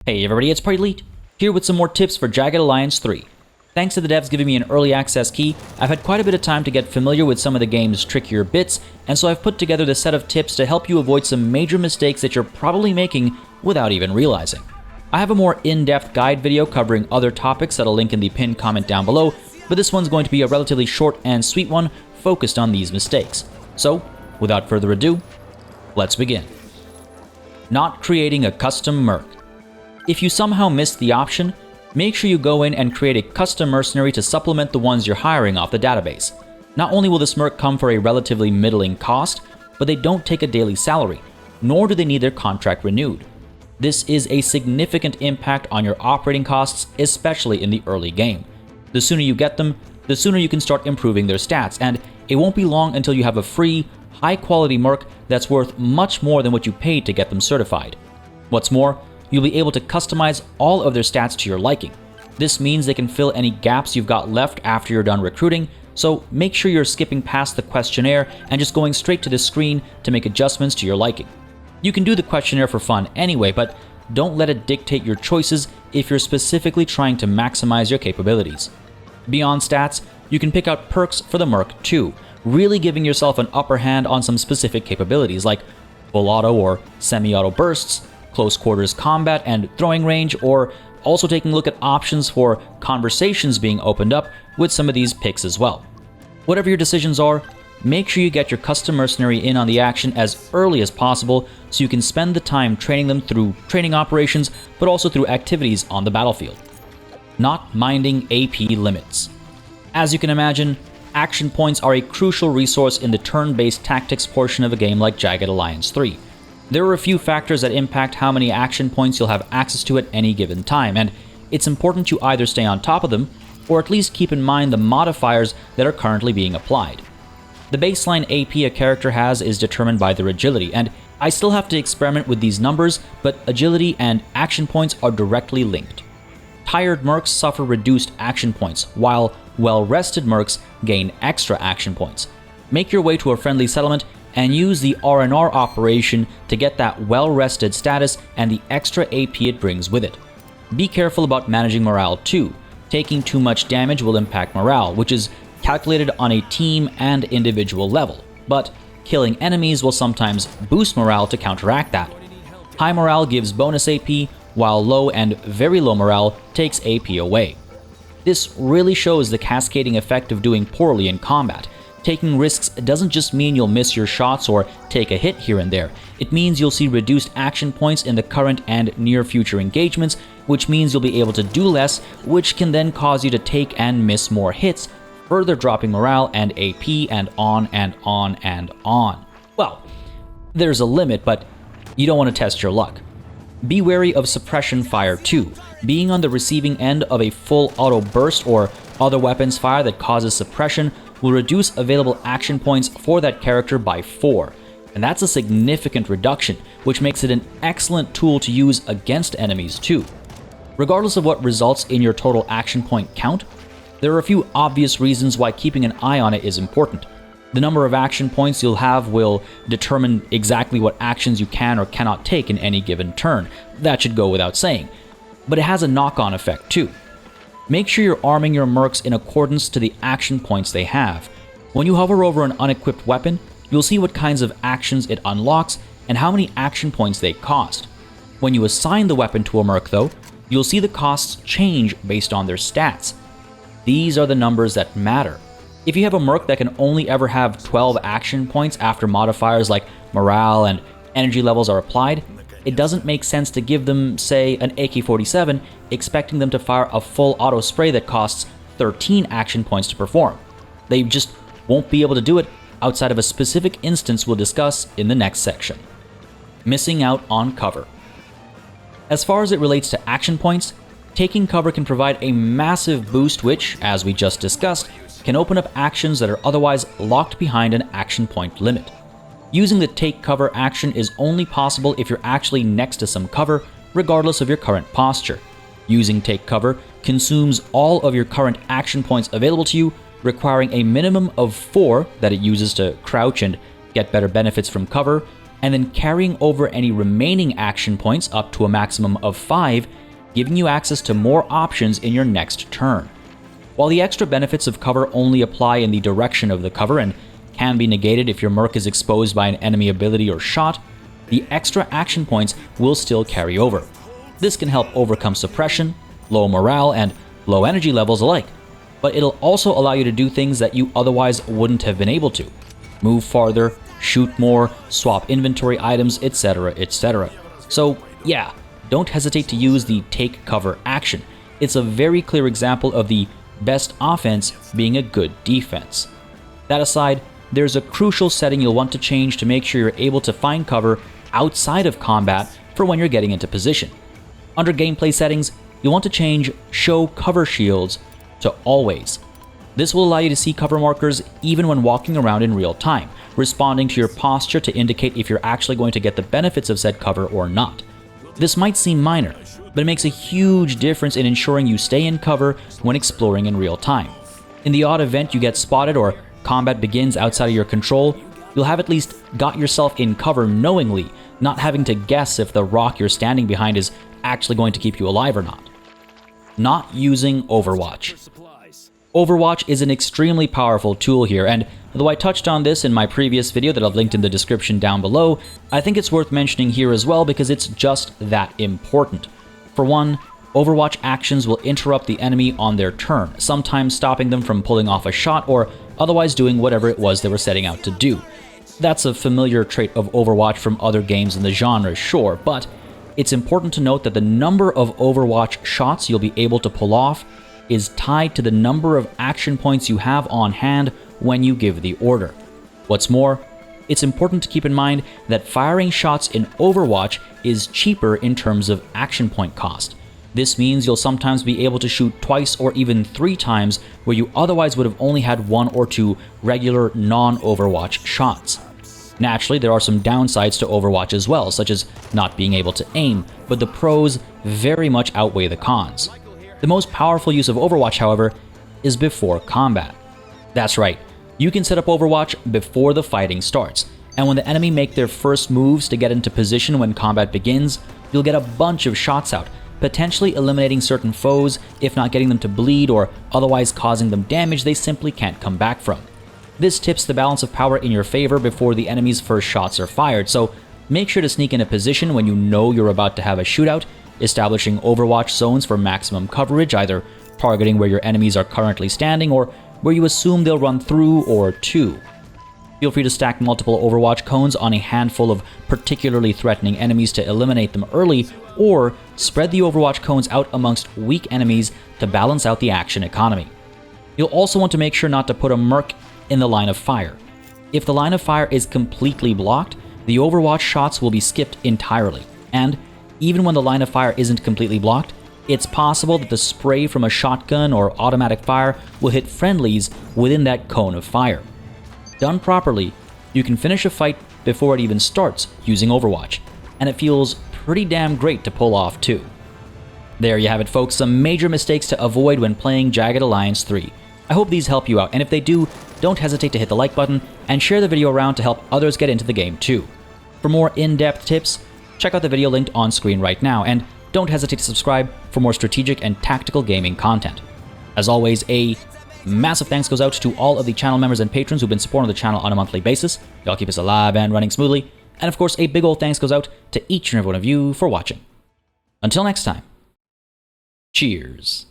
Hey everybody, it's PartyElite, here with some more tips for Jagged Alliance 3. Thanks to the devs giving me an early access key, I've had quite a bit of time to get familiar with some of the game's trickier bits, and so I've put together this set of tips to help you avoid some major mistakes that you're probably making without even realizing. I have a more in-depth guide video covering other topics that I'll link in the pinned comment down below, but this one's going to be a relatively short and sweet one focused on these mistakes. So, without further ado, let's begin. Not creating a custom Merc. If you somehow missed the option, make sure you go in and create a custom mercenary to supplement the ones you're hiring off the database. Not only will this Merc come for a relatively middling cost, but they don't take a daily salary, nor do they need their contract renewed. This is a significant impact on your operating costs, especially in the early game. The sooner you get them, the sooner you can start improving their stats, and it won't be long until you have a free, high-quality Merc that's worth much more than what you paid to get them certified. What's more, you'll be able to customize all of their stats to your liking. This means they can fill any gaps you've got left after you're done recruiting, so make sure you're skipping past the questionnaire and just going straight to the screen to make adjustments to your liking. You can do the questionnaire for fun anyway, but don't let it dictate your choices if you're specifically trying to maximize your capabilities. Beyond stats, you can pick out perks for the Merc too, really giving yourself an upper hand on some specific capabilities like full auto or semi-auto bursts, close quarters combat and throwing range, or also taking a look at options for conversations being opened up with some of these picks as well. Whatever your decisions are, make sure you get your custom mercenary in on the action as early as possible so you can spend the time training them through training operations, but also through activities on the battlefield. Not minding AP limits. As you can imagine, action points are a crucial resource in the turn-based tactics portion of a game like Jagged Alliance 3. There are a few factors that impact how many action points you'll have access to at any given time, and it's important you either stay on top of them, or at least keep in mind the modifiers that are currently being applied. The baseline AP a character has is determined by their agility, and I still have to experiment with these numbers, but agility and action points are directly linked. Tired Mercs suffer reduced action points, while well-rested Mercs gain extra action points. Make your way to a friendly settlement and use the R&R operation to get that well-rested status and the extra AP it brings with it. Be careful about managing morale too. Taking too much damage will impact morale, which is calculated on a team and individual level, but killing enemies will sometimes boost morale to counteract that. High morale gives bonus AP, while low and very low morale takes AP away. This really shows the cascading effect of doing poorly in combat. Taking risks doesn't just mean you'll miss your shots or take a hit here and there. It means you'll see reduced action points in the current and near future engagements, which means you'll be able to do less, which can then cause you to take and miss more hits, further dropping morale and AP and on and on and on. Well, there's a limit, but you don't want to test your luck. Be wary of suppression fire too. Being on the receiving end of a full auto burst or other weapons fire that causes suppression will reduce available action points for that character by 4, and that's a significant reduction, which makes it an excellent tool to use against enemies too. Regardless of what results in your total action point count, there are a few obvious reasons why keeping an eye on it is important. The number of action points you'll have will determine exactly what actions you can or cannot take in any given turn. That should go without saying. But it has a knock-on effect too. Make sure you're arming your Mercs in accordance to the action points they have. When you hover over an unequipped weapon, you'll see what kinds of actions it unlocks and how many action points they cost. When you assign the weapon to a Merc though, you'll see the costs change based on their stats. These are the numbers that matter. If you have a Merc that can only ever have 12 action points after modifiers like morale and energy levels are applied, it doesn't make sense to give them, say, an AK-47, expecting them to fire a full auto spray that costs 13 action points to perform. They just won't be able to do it outside of a specific instance we'll discuss in the next section. Missing out on cover. As far as it relates to action points, taking cover can provide a massive boost which, as we just discussed, can open up actions that are otherwise locked behind an action point limit. Using the take cover action is only possible if you're actually next to some cover, regardless of your current posture. Using take cover consumes all of your current action points available to you, requiring a minimum of 4 that it uses to crouch and get better benefits from cover, and then carrying over any remaining action points up to a maximum of 5, giving you access to more options in your next turn. While the extra benefits of cover only apply in the direction of the cover and can be negated if your Merc is exposed by an enemy ability or shot, the extra action points will still carry over. This can help overcome suppression, low morale, and low energy levels alike, but it'll also allow you to do things that you otherwise wouldn't have been able to. Move farther, shoot more, swap inventory items, etc., etc. So yeah, don't hesitate to use the take cover action. It's a very clear example of the best offense being a good defense. That aside, there's a crucial setting you'll want to change to make sure you're able to find cover outside of combat for when you're getting into position. Under gameplay settings, you'll want to change Show Cover Shields to Always. This will allow you to see cover markers even when walking around in real time, responding to your posture to indicate if you're actually going to get the benefits of said cover or not. This might seem minor, but it makes a huge difference in ensuring you stay in cover when exploring in real time. In the odd event you get spotted or combat begins outside of your control, you'll have at least got yourself in cover knowingly, not having to guess if the rock you're standing behind is actually going to keep you alive or not. Not using Overwatch. Overwatch is an extremely powerful tool here, and though I touched on this in my previous video that I've linked in the description down below, I think it's worth mentioning here as well because it's just that important. For one, Overwatch actions will interrupt the enemy on their turn, sometimes stopping them from pulling off a shot or otherwise doing whatever it was they were setting out to do. That's a familiar trait of Overwatch from other games in the genre, sure, but it's important to note that the number of Overwatch shots you'll be able to pull off is tied to the number of action points you have on hand when you give the order. What's more, it's important to keep in mind that firing shots in Overwatch is cheaper in terms of action point cost. This means you'll sometimes be able to shoot twice or even 3 times where you otherwise would have only had 1 or 2 regular non-Overwatch shots. Naturally, there are some downsides to Overwatch as well, such as not being able to aim, but the pros very much outweigh the cons. The most powerful use of Overwatch, however, is before combat. That's right, you can set up Overwatch before the fighting starts, and when the enemy make their first moves to get into position when combat begins, you'll get a bunch of shots out, potentially eliminating certain foes, if not getting them to bleed or otherwise causing them damage they simply can't come back from. This tips the balance of power in your favor before the enemy's first shots are fired, so make sure to sneak in a position when you know you're about to have a shootout, establishing Overwatch zones for maximum coverage, either targeting where your enemies are currently standing or where you assume they'll run through or to. Feel free to stack multiple Overwatch cones on a handful of particularly threatening enemies to eliminate them early, or spread the Overwatch cones out amongst weak enemies to balance out the action economy. You'll also want to make sure not to put a Merc in the line of fire. If the line of fire is completely blocked, the Overwatch shots will be skipped entirely, and even when the line of fire isn't completely blocked, it's possible that the spray from a shotgun or automatic fire will hit friendlies within that cone of fire. Done properly, you can finish a fight before it even starts using Overwatch, and it feels pretty damn great to pull off too. There you have it, folks, some major mistakes to avoid when playing Jagged Alliance 3. I hope these help you out, and if they do, don't hesitate to hit the like button and share the video around to help others get into the game too. For more in-depth tips, check out the video linked on screen right now, and don't hesitate to subscribe for more strategic and tactical gaming content. As always, a massive thanks goes out to all of the channel members and patrons who've been supporting the channel on a monthly basis. Y'all keep us alive and running smoothly. And of course, a big old thanks goes out to each and every one of you for watching. Until next time, cheers.